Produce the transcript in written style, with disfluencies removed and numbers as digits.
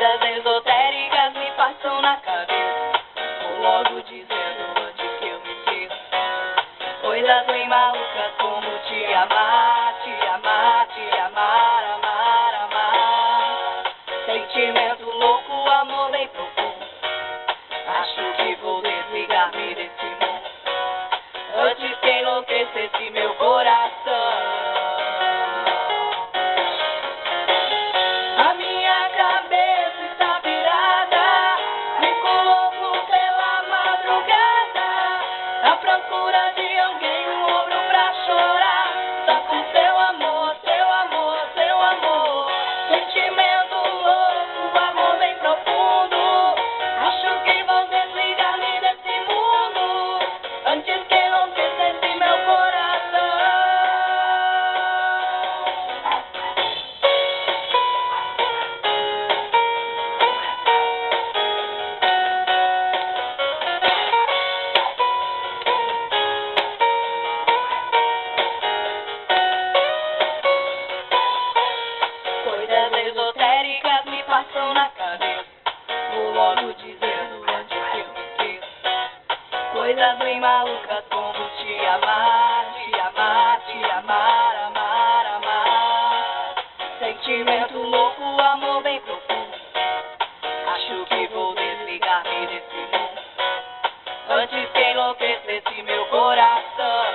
Coisas esotéricas me passam na cabeça. Vou logo dizendo antes que eu me esqueça. Coisas bem malucas como te amar, te amar, te amar, amar, amar. Sentimento louco, amor bem profundo. Acho que vou desligar-me desse mundo antes que enlouquecesse meu coração. A minha cabeça está virada, fico louco pela madrugada, à procura de alguém, um ombro pra chorar. Só com seu amor, seu amor, seu amor. Sentimento louco, amor bem profundo. Acho que vou desligar-me desse mundo antes que enlouquecesse meu coração. Coisas esotéricas me passam na cabeça. Vou logo dizendo antes que eu me esqueça. Coisas bem malucas como te amar, te amar, te amar, amar, amar. Sentimento louco, amor bem profundo. Acho que vou desligar-me desse mundo antes que enlouquecesse meu coração.